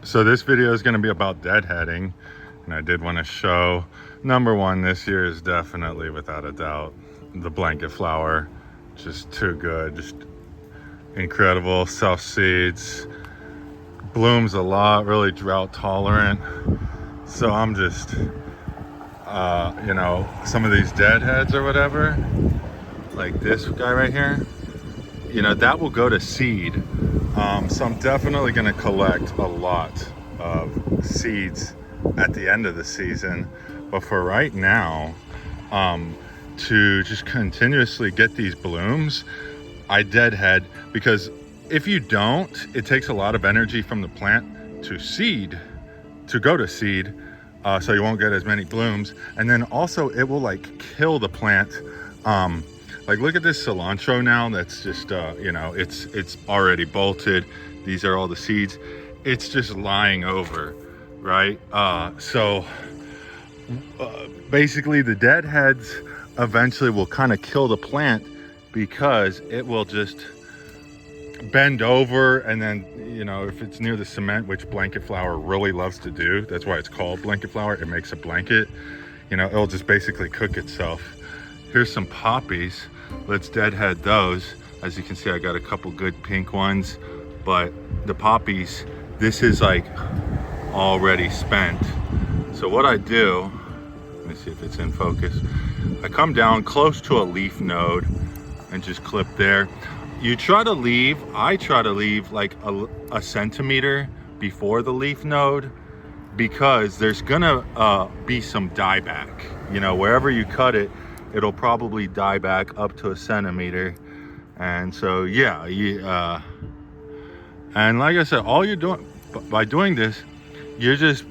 So this video is going to be about deadheading, and I did want to show number one this year is definitely, without a doubt, the blanket flower. Just too good, just incredible. Self seeds, blooms a lot, really drought tolerant. So I'm just you know, some of these deadheads or whatever, like this guy right here, you know, that will go to seed. So I'm definitely going to collect a lot of seeds at the end of the season. But for right now, to just continuously get these blooms, I deadhead, because if you don't, it takes a lot of energy from the plant to seed, to go to seed. So you won't get as many blooms. And then also it will like kill the plant. Like look at this cilantro now, that's just, you know, it's already bolted. These are all the seeds. It's just lying over, right? Basically the deadheads eventually will kind of kill the plant because it will just bend over, and then, you know, if it's near the cement, which blanket flower really loves to do, that's why it's called blanket flower, it makes a blanket, you know, it'll just basically cook itself. Here's some poppies. Let's deadhead those. As you can see, I got a couple good pink ones, but the poppies, this is like already spent. So what I do, let me see if it's in focus, I come down close to a leaf node and just clip there. You try to leave, I try to leave like a centimeter before the leaf node, because there's gonna be some dieback. You know, wherever you cut it, it'll probably die back up to a centimeter. And so, yeah, and like I said, all you're doing, by doing this, you're just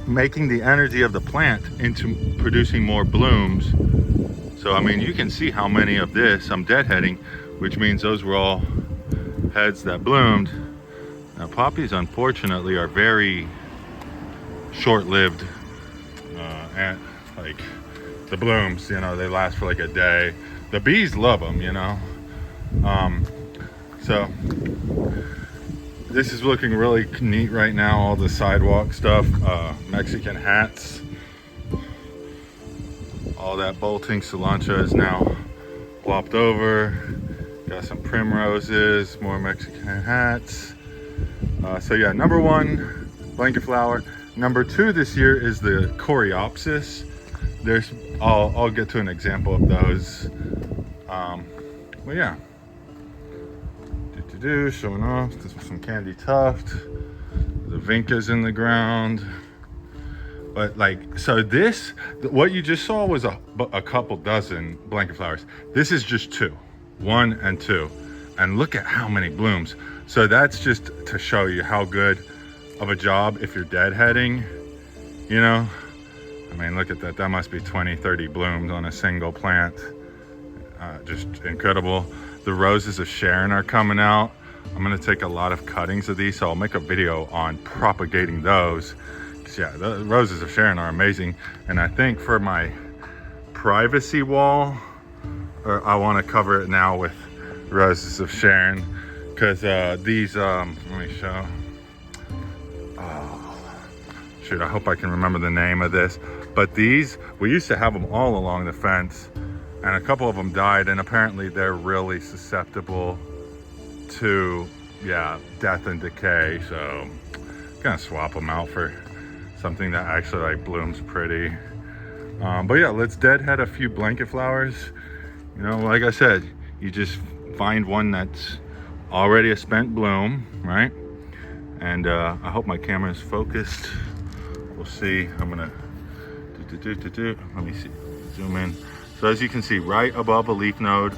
making the energy of the plant into producing more blooms. So, I mean, you can see how many of this I'm deadheading, which means those were all heads that bloomed. Now, poppies, unfortunately, are very short-lived, and like the blooms, you know, they last for like a day. The bees love them, you know. So this is looking really neat right now, all the sidewalk stuff, Mexican hats, all that bolting cilantro is now flopped over. Got some primroses, more Mexican hats. So yeah, number one, blanket flower. Number two this year is the coreopsis. I'll get to an example of those. But yeah, showing off. This was some candy tuft. The vincas in the ground. But like, so this, what you just saw was a couple dozen blanket flowers. This is just two, 1 and 2, and look at how many blooms. So that's just to show you how good of a job if you're deadheading, you know. I mean, look at that. That must be 20, 30 blooms on a single plant. Just incredible. The roses of Sharon are coming out. I'm gonna take a lot of cuttings of these, so I'll make a video on propagating those. Yeah, the roses of Sharon are amazing. And I think for my privacy wall, or I want to cover it now with roses of Sharon, because these, let me show. Oh, shoot, I hope I can remember the name of this. But these, we used to have them all along the fence, and a couple of them died, and apparently they're really susceptible to, yeah, death and decay. So I'm gonna swap them out for something that actually like blooms pretty. But yeah, let's deadhead a few blanket flowers. You know, like I said, you just find one that's already a spent bloom, right? And I hope my camera is focused. We'll see. I'm gonna let me see, zoom in. So as you can see, right above a leaf node,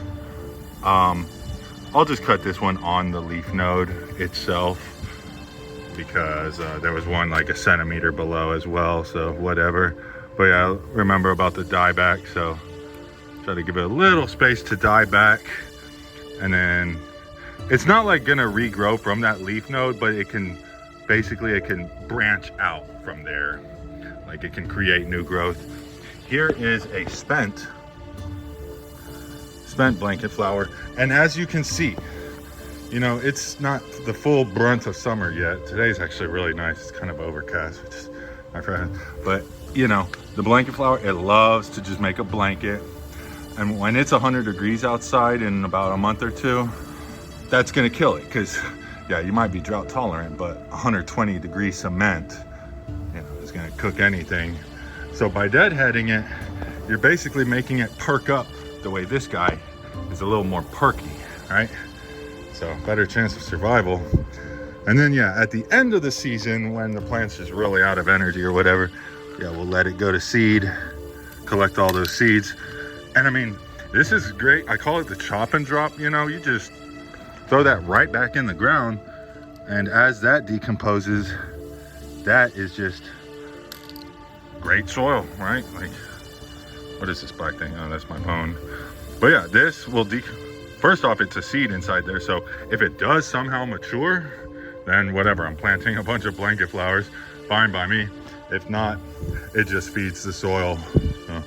I'll just cut this one on the leaf node itself, because there was one like a centimeter below as well, so whatever. But yeah, remember about the dieback, so try to give it a little space to die back. And then it's not like gonna regrow from that leaf node, but it can basically, it can branch out from there, like it can create new growth. Here is a spent blanket flower, and as you can see, you know, it's not the full brunt of summer yet. Today's actually really nice. It's kind of overcast, which is my friend. But you know, the blanket flower, it loves to just make a blanket. And when it's 100 degrees outside in about a month or two, that's gonna kill it. Cause yeah, you might be drought tolerant, but 120 degree cement, you know, is gonna cook anything. So by deadheading it, you're basically making it perk up the way this guy is a little more perky, right? So better chance of survival. And then yeah, at the end of the season, when the plant's just really out of energy or whatever, yeah, we'll let it go to seed, collect all those seeds. And I mean, this is great. I call it the chop and drop, you know, you just throw that right back in the ground. And as that decomposes, that is just great soil, right? Like, what is this black thing? Oh, that's my bone. But yeah, this will first off, it's a seed inside there. So if it does somehow mature, then whatever, I'm planting a bunch of blanket flowers, fine by me. If not, it just feeds the soil. So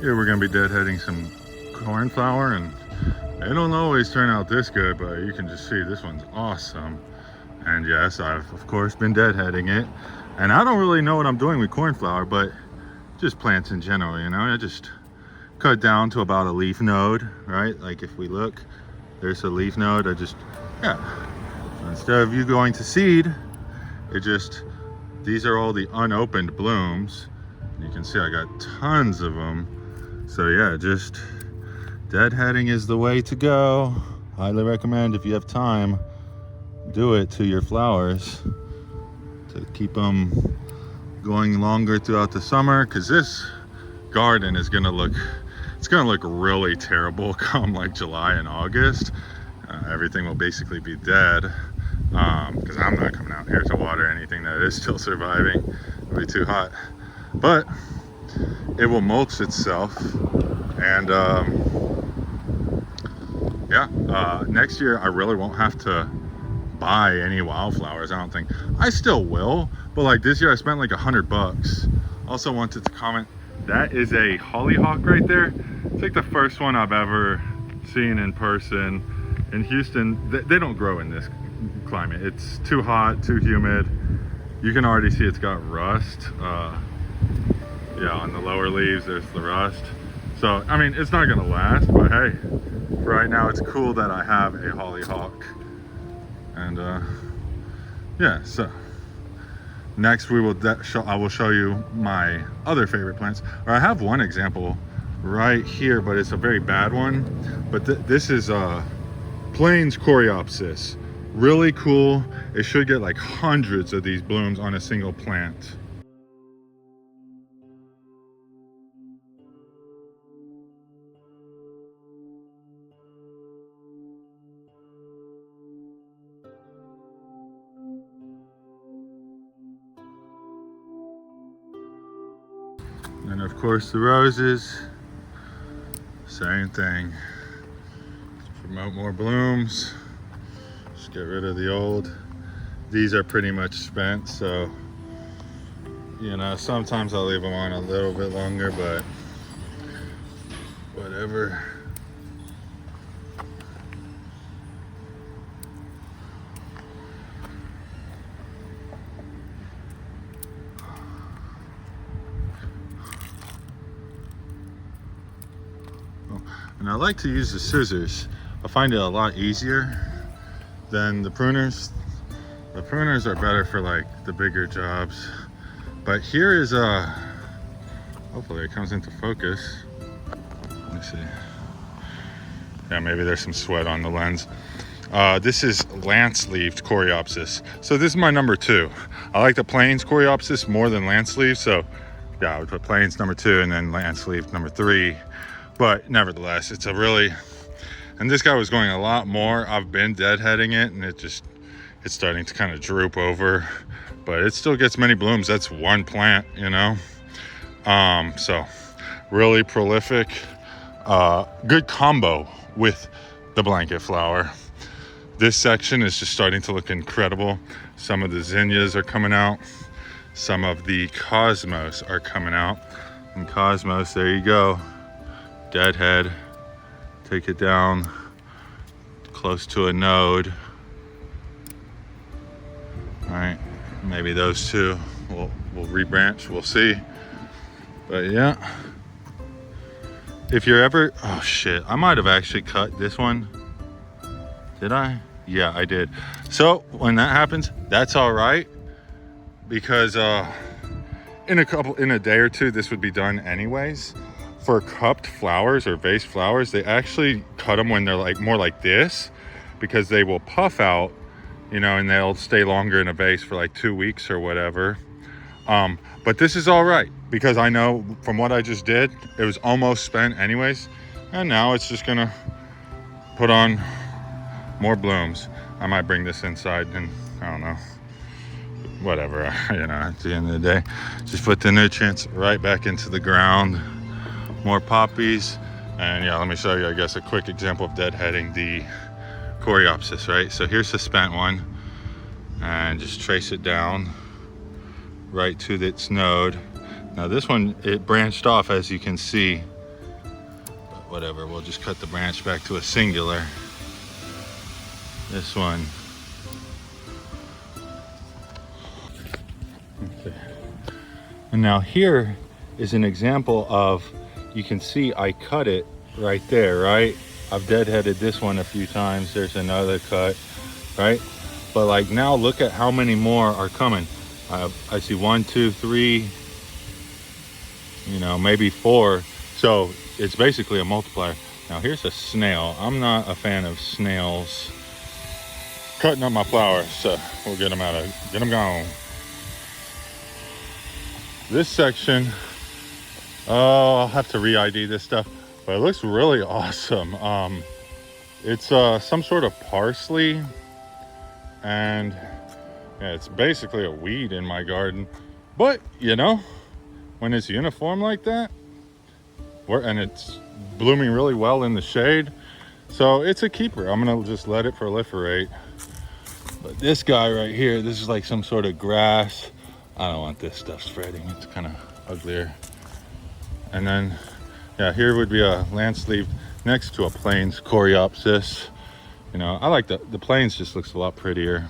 here we're gonna be deadheading some cornflower, and they don't always turn out this good, but you can just see this one's awesome. And yes, I've of course been deadheading it. And I don't really know what I'm doing with cornflower, but just plants in general, you know, I just cut down to about a leaf node, right? Like if we look, there's a leaf node. I just, yeah, so instead of you going to seed, it just, these are all the unopened blooms. You can see I got tons of them. So yeah, just deadheading is the way to go. Highly recommend, if you have time, do it to your flowers to keep them going longer throughout the summer, because this garden is gonna look, it's gonna look really terrible come like July and August. Everything will basically be dead, because I'm not coming out here to water anything that is still surviving. It'll be too hot, but it will mulch itself. And yeah, next year I really won't have to buy any wildflowers, I don't think. I still will, but like this year I spent like $100. Also wanted to comment, that is a hollyhock right there. It's like the first one I've ever seen in person. In Houston, they don't grow in this climate. It's too hot, too humid. You can already see it's got rust. Yeah, on the lower leaves there's the rust. So I mean, it's not gonna last, but hey, right now it's cool that I have a hollyhock. And yeah, so next we will I will show you my other favorite plants. Or I have one example right here, but it's a very bad one. But this is Plains Coreopsis. Really cool. It should get like hundreds of these blooms on a single plant. And of course the roses, same thing. Promote more blooms, just get rid of the old. These are pretty much spent, so you know, sometimes I'll leave them on a little bit longer, but whatever. And I like to use the scissors. I find it a lot easier than the pruners. The pruners are better for like the bigger jobs. But here is hopefully it comes into focus. Let me see. Yeah, maybe there's some sweat on the lens. This is lance-leaved Coreopsis. So this is my number 2. I like the Plains Coreopsis more than lance-leaved. So yeah, I would put Plains number 2 and then lance-leaved number 3. But nevertheless, it's a really, and this guy was going a lot more. I've been deadheading it and it's starting to kind of droop over, but it still gets many blooms. That's one plant, you know? So really prolific, good combo with the blanket flower. This section is just starting to look incredible. Some of the zinnias are coming out. Some of the cosmos are coming out. And cosmos, there you go. Deadhead, take it down, close to a node. All right, maybe those two will rebranch, we'll see. But yeah, if you're ever, oh shit, I might have actually cut this one. Did I? Yeah, I did. So when that happens, that's all right, because in a day or two, this would be done anyways. For cupped flowers or vase flowers, they actually cut them when they're like more like this, because they will puff out, you know, and they'll stay longer in a vase for like 2 weeks or whatever. But this is all right, because I know from what I just did, it was almost spent anyways. And now it's just gonna put on more blooms. I might bring this inside and I don't know, whatever, you know, at the end of the day, just put the nutrients right back into the ground. More poppies. And yeah, let me show you, I guess, a quick example of deadheading the coreopsis, right? So here's the spent one, and just trace it down right to its node. Now this one, it branched off, as you can see, but whatever, we'll just cut the branch back to a singular. This one, okay. And now here is an example of, you can see I cut it right there, right? I've deadheaded this one a few times. There's another cut, right? But like now, look at how many more are coming. I see 1, 2, 3, you know, maybe 4. So it's basically a multiplier. Now here's a snail. I'm not a fan of snails cutting up my flowers, so we'll get them gone. This section, oh, I'll have to re-ID this stuff, but it looks really awesome. It's some sort of parsley, and yeah, it's basically a weed in my garden. But you know, when it's uniform like that, and it's blooming really well in the shade, so it's a keeper. I'm gonna just let it proliferate. But this guy right here, this is like some sort of grass. I don't want this stuff spreading. It's kind of uglier. And then, yeah, here would be a land sleeve next to a plains coreopsis. You know, I like the plains, just looks a lot prettier.